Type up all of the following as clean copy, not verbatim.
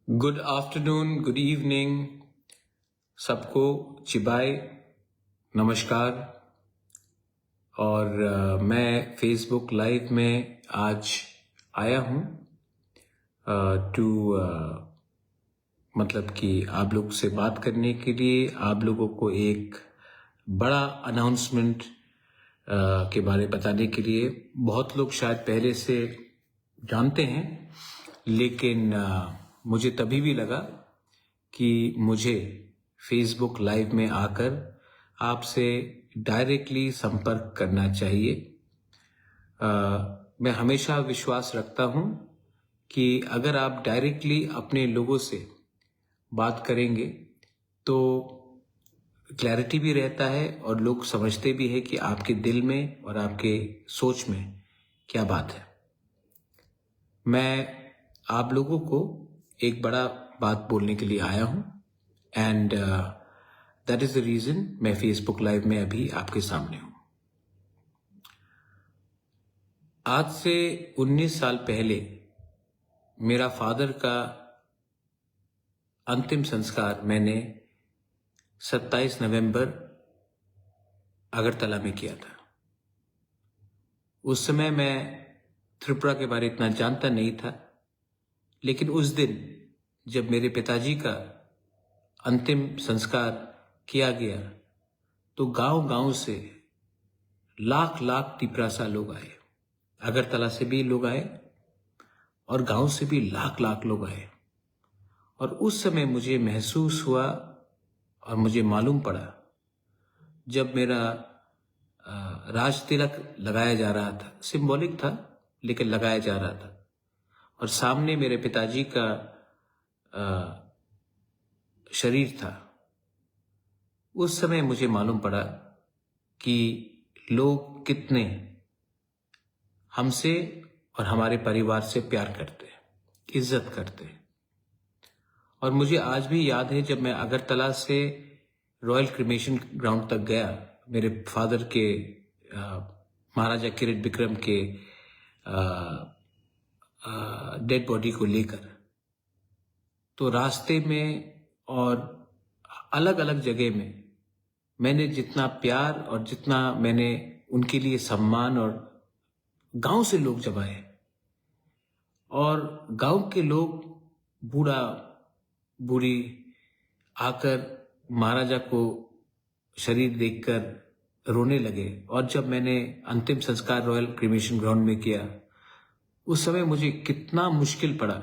Good afternoon, good evening, सबको चिबाय नमस्कार। और मैं फेसबुक लाइव में आज आया हूँ टू मतलब कि आप लोग से बात करने के लिए, आप लोगों को एक बड़ा अनाउंसमेंट के बारे बताने के लिए। बहुत लोग शायद पहले से जानते हैं, लेकिन मुझे तभी भी लगा कि मुझे फेसबुक लाइव में आकर आपसे डायरेक्टली संपर्क करना चाहिए। मैं हमेशा विश्वास रखता हूँ कि अगर आप डायरेक्टली अपने लोगों से बात करेंगे तो क्लैरिटी भी रहता है और लोग समझते भी है कि आपके दिल में और आपके सोच में क्या बात है। मैं आप लोगों को एक बड़ा बात बोलने के लिए आया हूं and that is the reason मैं फेसबुक लाइव में अभी आपके सामने हूं। आज से 19 साल पहले मेरा फादर का अंतिम संस्कार मैंने 27 नवंबर अगरतला में किया था। उस समय मैं त्रिपुरा के बारे इतना जानता नहीं था, लेकिन उस दिन जब मेरे पिताजी का अंतिम संस्कार किया गया तो गांव-गांव से लाख तिपरासा लोग आए। अगरतला से भी लोग आए और गांव से भी लाख लोग आए। और उस समय मुझे महसूस हुआ और मुझे मालूम पड़ा, जब मेरा राज तिलक लगाया जा रहा था, सिंबॉलिक था लेकिन लगाया जा रहा था, और सामने मेरे पिताजी का शरीर था, उस समय मुझे मालूम पड़ा कि लोग कितने हमसे और हमारे परिवार से प्यार करते हैं, इज्जत करते हैं। और मुझे आज भी याद है, जब मैं अगरतला से रॉयल क्रिमेशन ग्राउंड तक गया मेरे फादर के महाराजा किरीट विक्रम के डेड बॉडी को लेकर, तो रास्ते में और अलग अलग जगह में मैंने जितना प्यार और जितना मैंने उनके लिए सम्मान, और गांव से लोग जब आए और गांव के लोग बूढ़ा बूढ़ी आकर महाराजा को शरीर देखकर रोने लगे। और जब मैंने अंतिम संस्कार रॉयल क्रिमेशन ग्राउंड में किया, उस समय मुझे कितना मुश्किल पड़ा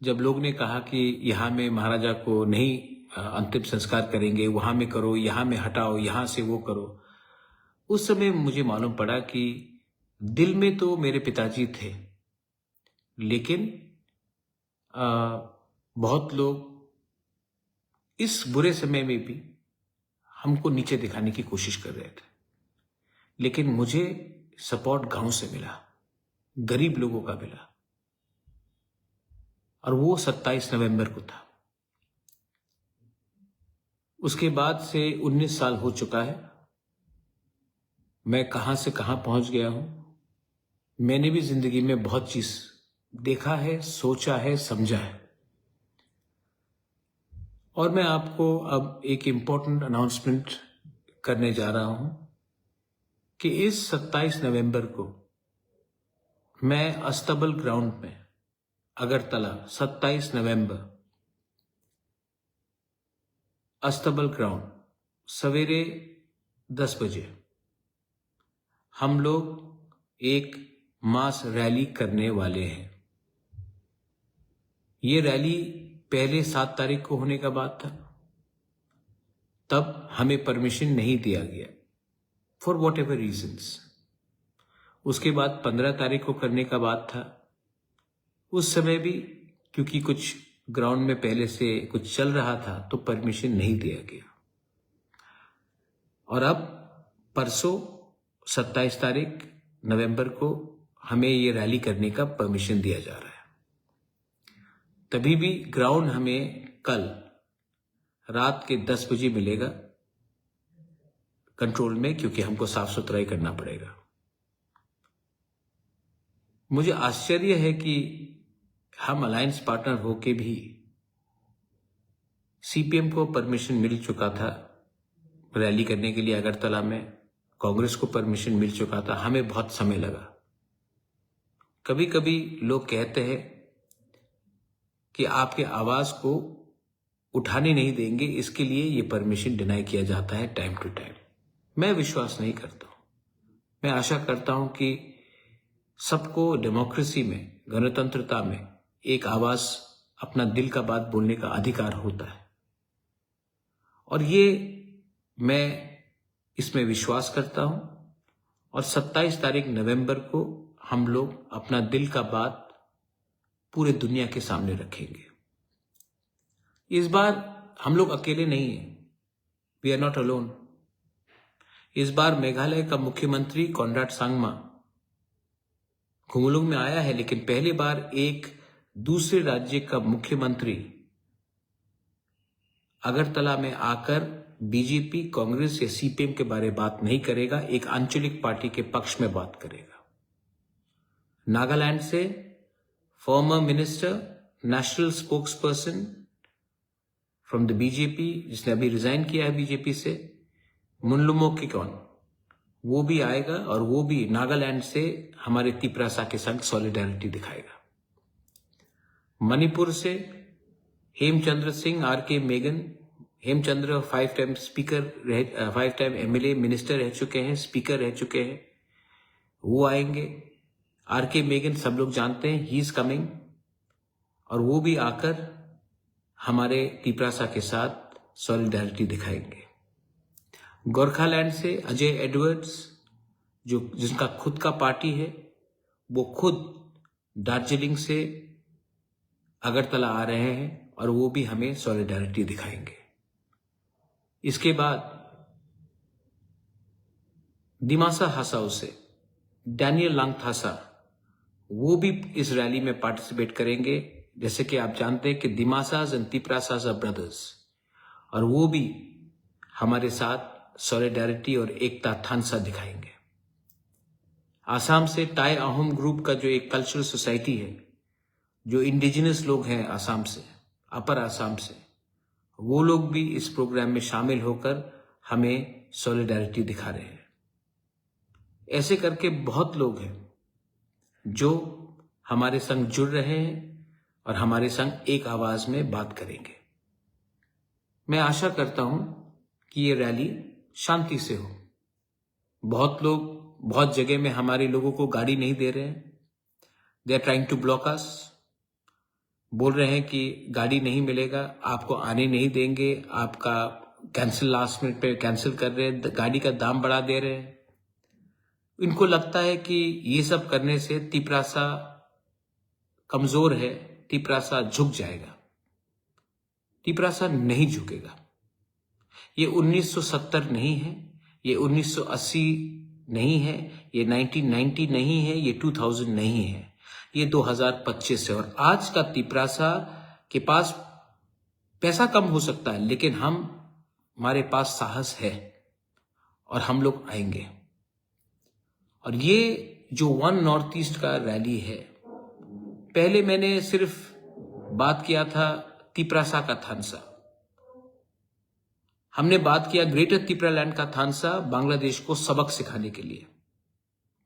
जब लोग ने कहा कि यहाँ में महाराजा को नहीं अंतिम संस्कार करेंगे, वहां में करो, यहाँ में हटाओ, यहाँ से वो करो। उस समय मुझे मालूम पड़ा कि दिल में तो मेरे पिताजी थे, लेकिन बहुत लोग इस बुरे समय में भी हमको नीचे दिखाने की कोशिश कर रहे थे। लेकिन मुझे सपोर्ट गांव से मिला, गरीब लोगों का मिला, और वो 27 नवंबर को था। उसके बाद से 19 साल हो चुका है। मैं कहां से कहां पहुंच गया हूं। मैंने भी जिंदगी में बहुत चीज देखा है, सोचा है, समझा है। और मैं आपको अब एक इम्पोर्टेंट अनाउंसमेंट करने जा रहा हूं कि इस 27 नवंबर को मैं अस्तबल ग्राउंड में अगरतला 27 नवंबर अस्तबल ग्राउंड सवेरे 10 बजे हम लोग एक मास रैली करने वाले हैं। ये रैली पहले 7 तारीख को होने का बात था, तब हमें परमिशन नहीं दिया गया फॉर वॉट एवर रीजन्स। उसके बाद 15 तारीख को करने का बात था, उस समय भी क्योंकि कुछ ग्राउंड में पहले से कुछ चल रहा था तो परमिशन नहीं दिया गया। और अब परसों 27 तारीख नवंबर को हमें ये रैली करने का परमिशन दिया जा रहा है। तभी भी ग्राउंड हमें कल रात के 10 बजे मिलेगा कंट्रोल में, क्योंकि हमको साफ सुथराई करना पड़ेगा। मुझे आश्चर्य है कि हम अलायंस पार्टनर होके भी सीपीएम को परमिशन मिल चुका था रैली करने के लिए अगरतला में, कांग्रेस को परमिशन मिल चुका था, हमें बहुत समय लगा। कभी कभी लोग कहते हैं कि आपके आवाज को उठाने नहीं देंगे, इसके लिए ये परमिशन डिनाई किया जाता है टाइम टू टाइम। मैं विश्वास नहीं करता हूं। मैं आशा करता हूं कि सबको डेमोक्रेसी में, गणतंत्रता में एक आवाज, अपना दिल का बात बोलने का अधिकार होता है, और ये मैं इसमें विश्वास करता हूं। और 27 तारीख नवंबर को हम लोग अपना दिल का बात पूरे दुनिया के सामने रखेंगे। इस बार हम लोग अकेले नहीं हैं, वी आर नॉट अलोन। इस बार मेघालय का मुख्यमंत्री कॉनराड सांगमा खुमुलुंग में आया है, लेकिन पहली बार एक दूसरे राज्य का मुख्यमंत्री अगरतला में आकर बीजेपी, कांग्रेस या सीपीएम के बारे में बात नहीं करेगा, एक आंचलिक पार्टी के पक्ष में बात करेगा। नागालैंड से former minister, national spokesperson from the BJP, जिसने अभी रिजाइन किया है बीजेपी से, मुनलुमो किकॉन, वो भी आएगा और वो भी नागालैंड से हमारे तिपरासा के संग सॉलिडारिटी दिखाएगा। मणिपुर से हेमचंद्र सिंह, आरके मेगन, Hemchandra 5 time speaker, 5 time MLA, minister रह चुके हैं, स्पीकर रह चुके हैं, वो आएंगे। आरके मेगन सब लोग जानते हैं, ही इज कमिंग, और वो भी आकर हमारे तिपरासा के साथ सॉलिडारिटी दिखाएंगे। गोरखालैंड से अजय एडवर्ड्स, जिसका खुद का पार्टी है, वो खुद दार्जिलिंग से अगरतला आ रहे हैं और वो भी हमें सॉलिडारिटी दिखाएंगे। इसके बाद दिमासा हसाओ से डैनियल लांगथासा, वो भी इस रैली में पार्टिसिपेट करेंगे। जैसे कि आप जानते हैं कि दिमासाज एंड तिपरासाज आर ब्रदर्स, और वो भी हमारे साथ सॉलिडारिटी और एकता थानसा दिखाएंगे। आसाम से टाई अहोम ग्रुप का जो एक कल्चरल सोसाइटी है, जो इंडिजिनस लोग हैं आसाम से, अपर आसाम से, वो लोग भी इस प्रोग्राम में शामिल होकर हमें सॉलिडारिटी दिखा रहे हैं। ऐसे करके बहुत लोग हैं जो हमारे संग जुड़ रहे हैं और हमारे संग एक आवाज में बात करेंगे। मैं आशा करता हूं कि ये रैली शांति से हो। बहुत लोग बहुत जगह में हमारे लोगों को गाड़ी नहीं दे रहे हैं, they are trying to block us, बोल रहे हैं कि गाड़ी नहीं मिलेगा, आपको आने नहीं देंगे, आपका कैंसिल, लास्ट मिनट पे कैंसिल कर रहे हैं, गाड़ी का दाम बढ़ा दे रहे हैं। इनको लगता है कि ये सब करने से तिपरासा कमजोर है, तिपरासा झुक जाएगा। तिपरासा नहीं झुकेगा। ये 1970 नहीं है, ये 1980 नहीं है, ये 1990 नहीं है, ये 2000 नहीं है, ये 2025 है। और आज का तिपरासा के पास पैसा कम हो सकता है, लेकिन हमारे पास साहस है और हम लोग आएंगे। और ये जो वन नॉर्थ ईस्ट का रैली है, पहले मैंने सिर्फ बात किया था तिपरासा का थानसा, हमने बात किया ग्रेटर तिपरालैंड का थानसा, बांग्लादेश को सबक सिखाने के लिए।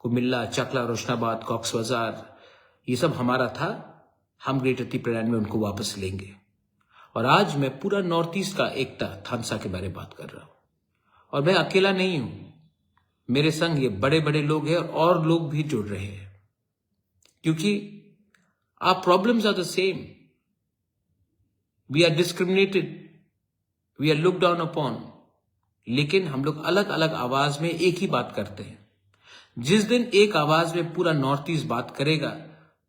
कुमिल्ला, चकला, रोशनाबाद, कॉक्स बाजार, ये सब हमारा था, हम ग्रेटर तिपरालैंड में उनको वापस लेंगे। और आज मैं पूरा नॉर्थ ईस्ट का एकता थानसा के बारे में बात कर रहा हूं। और मैं अकेला नहीं हूं, मेरे संग ये बड़े बड़े लोग हैं और लोग भी जुड़ रहे हैं, क्योंकि our problems are the same. We are discriminated, we are look down upon, लेकिन हम लोग अलग अलग आवाज में एक ही बात करते हैं। जिस दिन एक आवाज में पूरा नॉर्थ ईस्ट बात करेगा,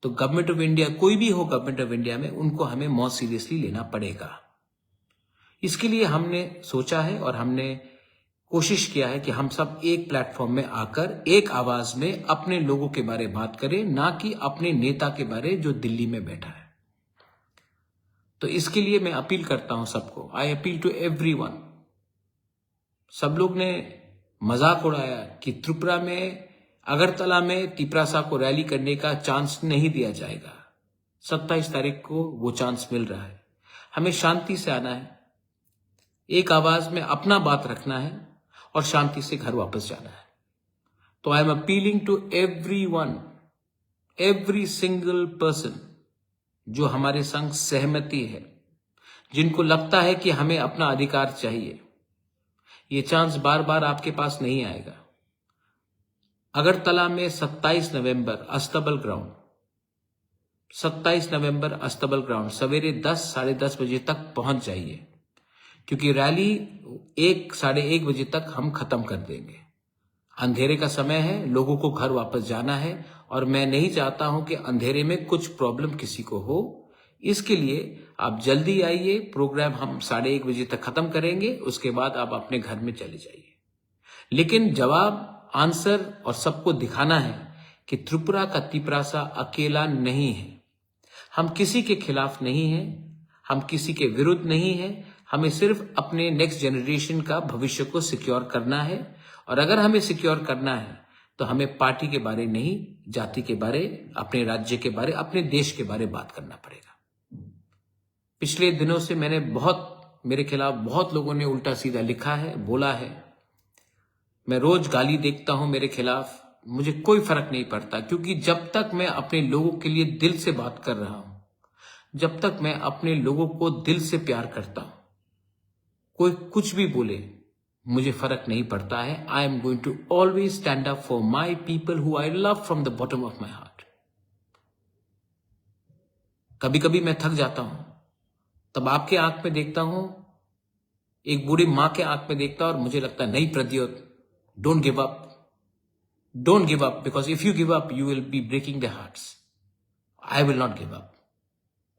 तो गवर्नमेंट ऑफ इंडिया, कोई भी हो गवर्नमेंट ऑफ इंडिया में, उनको हमें बहुत सीरियसली लेना पड़ेगा। इसके लिए हमने सोचा है और हमने कोशिश किया है कि हम सब एक प्लेटफॉर्म में आकर एक आवाज में अपने लोगों के बारे में बात करें, ना कि अपने नेता के बारे जो दिल्ली में बैठा है। तो इसके लिए मैं अपील करता हूं सबको, आई अपील टू एवरीवन। सब लोग ने मजाक उड़ाया कि त्रिपुरा में, अगरतला में तिपरासा को रैली करने का चांस नहीं दिया जाएगा। 27 तारीख को वो चांस मिल रहा है। हमें शांति से आना है, एक आवाज में अपना बात रखना है और शांति से घर वापस जाना है। तो I am appealing to everyone, every single person जो हमारे संग सहमति है, जिनको लगता है कि हमें अपना अधिकार चाहिए। ये चांस बार बार आपके पास नहीं आएगा। अगरतला में 27 नवंबर अस्तबल ग्राउंड, 27 नवंबर अस्तबल ग्राउंड सवेरे 10 साढ़े 10 बजे तक पहुंच जाइए, क्योंकि रैली 1 साढ़े 1 बजे तक हम खत्म कर देंगे। अंधेरे का समय है, लोगों को घर वापस जाना है और मैं नहीं चाहता हूं कि अंधेरे में कुछ प्रॉब्लम किसी को हो। इसके लिए आप जल्दी आइए। प्रोग्राम हम 1:30 बजे तक खत्म करेंगे, उसके बाद आप अपने घर में चले जाइए। लेकिन जवाब, आंसर और सबको दिखाना है कि त्रिपुरा का तिपरासा अकेला नहीं है। हम किसी के खिलाफ नहीं हैं, हम किसी के विरुद्ध नहीं हैं। हमें सिर्फ अपने नेक्स्ट जनरेशन का भविष्य को सिक्योर करना है, और अगर हमें सिक्योर करना है तो हमें पार्टी के बारे नहीं, जाति के बारे, अपने राज्य के बारे, अपने देश के बारे बात करना पड़ेगा। पिछले दिनों से मेरे खिलाफ बहुत लोगों ने उल्टा सीधा लिखा है, बोला है। मैं रोज गाली देखता हूं मेरे खिलाफ, मुझे कोई फर्क नहीं पड़ता, क्योंकि जब तक मैं अपने लोगों के लिए दिल से बात कर रहा हूं, जब तक मैं अपने लोगों को दिल से प्यार करता हूं, कोई कुछ भी बोले मुझे फर्क नहीं पड़ता है। I am going to always stand up for my people who I love from the bottom of my heart. कभी कभी मैं थक जाता हूं, तब आपके आंख में देखता हूं, एक बूढ़ी मां के आंख में देखता हूं और मुझे लगता है, नहीं Pradyot, don't give up, don't give up, because if you give up you will be breaking their hearts. I will not give up,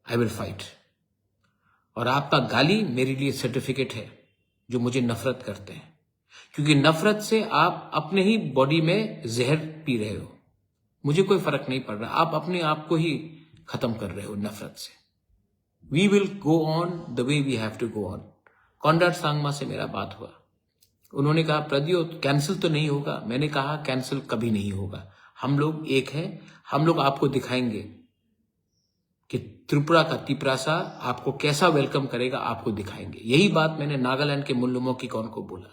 I will fight. और आपका गाली मेरे लिए सर्टिफिकेट है जो मुझे नफरत करते हैं, क्योंकि नफरत से आप अपने ही बॉडी में जहर पी रहे हो। मुझे कोई फर्क नहीं पड़ रहा, आप अपने आप को ही खत्म कर रहे हो नफरत से। We will go on the way we have to go on. Conrad Sangma से मेरा बात हुआ, उन्होंने कहा प्रद्योत कैंसिल तो नहीं होगा। मैंने कहा कैंसिल कभी नहीं होगा, हम लोग एक हैं। हम लोग आपको दिखाएंगे कि त्रिपुरा का तिपरासा आपको कैसा वेलकम करेगा, आपको दिखाएंगे। यही बात मैंने नागालैंड के मुल्लुमो की कौन को बोला,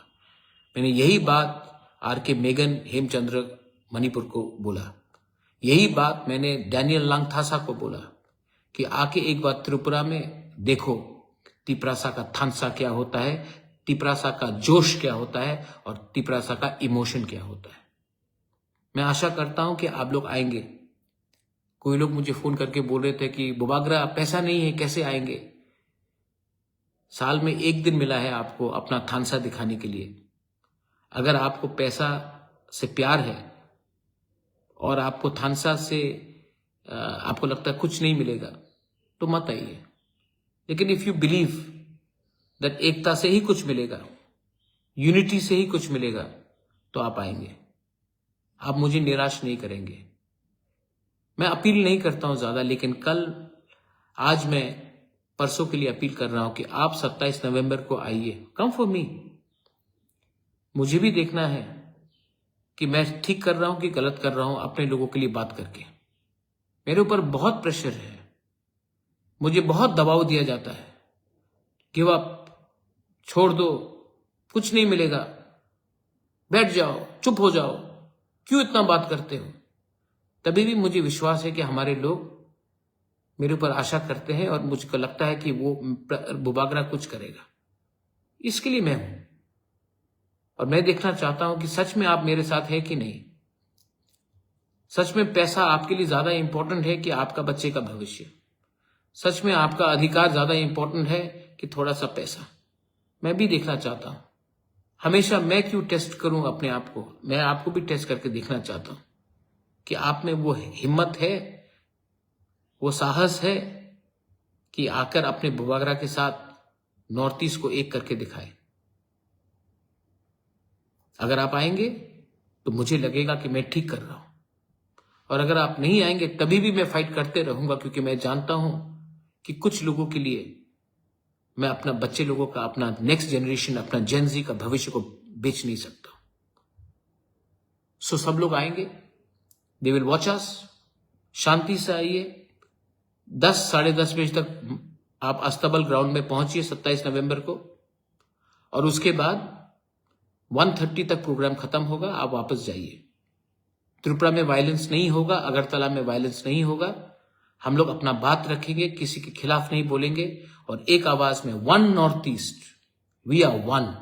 मैंने यही बात आर.के. मेगन हेमचंद्र मणिपुर को बोला, यही बात मैंने डैनियल लांगथासा को बोला कि आके एक बार त्रिपुरा में देखो तिपरासा का थानसा क्या होता है, तिपरासा का जोश क्या होता है और तिपरासा का इमोशन क्या होता है। मैं आशा करता हूं कि आप लोग आएंगे। कोई लोग मुझे फोन करके बोल रहे थे कि बुबागरा पैसा नहीं है, कैसे आएंगे। साल में एक दिन मिला है आपको अपना थानसा दिखाने के लिए। अगर आपको पैसा से प्यार है और आपको थानसा से आपको लगता है कुछ नहीं मिलेगा तो मत आइए। लेकिन इफ यू बिलीव दैट एकता से ही कुछ मिलेगा, यूनिटी से ही कुछ मिलेगा, तो आप आएंगे। आप मुझे निराश नहीं करेंगे। मैं अपील नहीं करता हूं ज्यादा, लेकिन आज मैं परसों के लिए अपील कर रहा हूं कि आप 27 नवंबर को आइए। Come for me. मुझे भी देखना है कि मैं ठीक कर रहा हूं कि गलत कर रहा हूं, अपने लोगों के लिए बात करके। मेरे ऊपर बहुत प्रेशर है, मुझे बहुत दबाव दिया जाता है, गिव अप, छोड़ दो, कुछ नहीं मिलेगा, बैठ जाओ, चुप हो जाओ, क्यों इतना बात करते हो। तभी भी मुझे विश्वास है कि हमारे लोग मेरे ऊपर आशा करते हैं और मुझको लगता है कि वो बुबागरा कुछ करेगा। इसके लिए मैं हूं और मैं देखना चाहता हूं कि सच में आप मेरे साथ है कि नहीं। सच में पैसा आपके लिए ज्यादा इंपॉर्टेंट है कि आपका बच्चे का भविष्य। सच में आपका अधिकार ज्यादा इंपॉर्टेंट है कि थोड़ा सा पैसा। मैं भी देखना चाहता हूं। हमेशा मैं क्यों टेस्ट करूं अपने आप को, मैं आपको भी टेस्ट करके देखना चाहता हूं कि आप में वो हिम्मत है, वो साहस है कि आकर अपने बुबागरा के साथ नॉर्थ ईस्ट को एक करके दिखाए। अगर आप आएंगे तो मुझे लगेगा कि मैं ठीक कर रहा हूं, और अगर आप नहीं आएंगे तभी भी मैं फाइट करते रहूंगा, क्योंकि मैं जानता हूं कि कुछ लोगों के लिए मैं अपना बच्चे लोगों का, अपना नेक्स्ट जनरेशन, अपना जेनजी का भविष्य को बेच नहीं सकता। सो सब लोग आएंगे, दे विल वॉच अस। शांति से आइए, 10 साढ़े 10 बजे तक आप अस्तबल ग्राउंड में पहुंचिए 27 नवंबर को, और उसके बाद 1:30 तक प्रोग्राम खत्म होगा, आप वापस जाइए। त्रिपुरा में वायलेंस नहीं होगा, अगरतला में वायलेंस नहीं होगा। हम लोग अपना बात रखेंगे, किसी के खिलाफ नहीं बोलेंगे, और एक आवाज में one north east, we are one,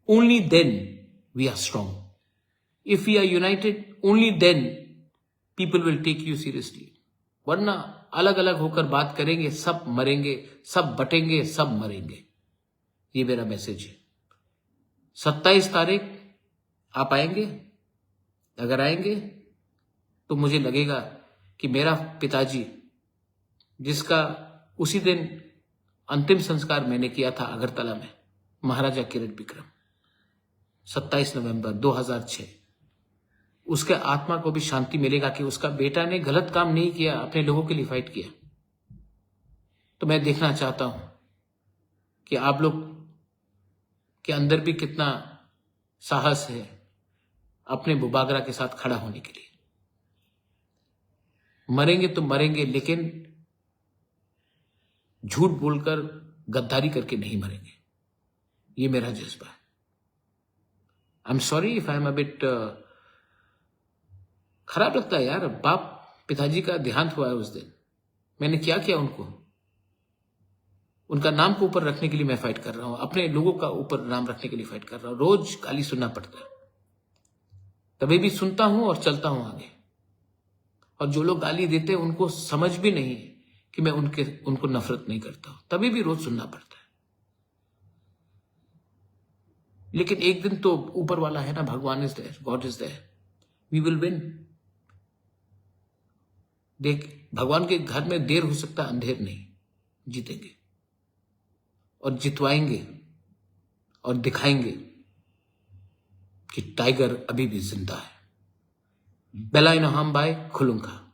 only then we are strong. If we are united, only then people will take you seriously. वरना अलग अलग होकर बात करेंगे, सब मरेंगे, सब बटेंगे, सब मरेंगे। ये मेरा मैसेज है। 27 तारीख आप आएंगे? अगर आएंगे तो मुझे लगेगा कि मेरा पिताजी, जिसका उसी दिन अंतिम संस्कार मैंने किया था अगरतला में, महाराजा किरण विक्रम, 27 नवंबर 2006, उसके आत्मा को भी शांति मिलेगा कि उसका बेटा ने गलत काम नहीं किया, अपने लोगों के लिए फाइट किया। तो मैं देखना चाहता हूं कि आप लोग के अंदर भी कितना साहस है अपने बुबागरा के साथ खड़ा होने के लिए। मरेंगे तो मरेंगे, लेकिन झूठ बोलकर, गद्दारी करके नहीं मरेंगे। ये मेरा जज्बा है। I am sorry if I am a bit, खराब लगता है यार। बाप पिताजी का देहांत हुआ है उस दिन, मैंने क्या किया उनको? उनका नाम को ऊपर रखने के लिए मैं फाइट कर रहा हूं, अपने लोगों का ऊपर नाम रखने के लिए फाइट कर रहा हूं। रोज गाली सुनना पड़ता है, तभी भी सुनता हूं और चलता हूं आगे। और जो लोग गाली देते हैं उनको समझ भी नहीं है कि मैं उनको नफरत नहीं करता हूं, तभी भी रोज सुनना पड़ता है। लेकिन एक दिन तो ऊपर वाला है ना, भगवान is there, god is there, we will win. देख, भगवान के घर में देर हो सकता है, अंधेर नहीं। जीतेंगे और जितवाएंगे और दिखाएंगे कि टाइगर अभी भी जिंदा है। बेलाइन हम बाय खुलुंगा।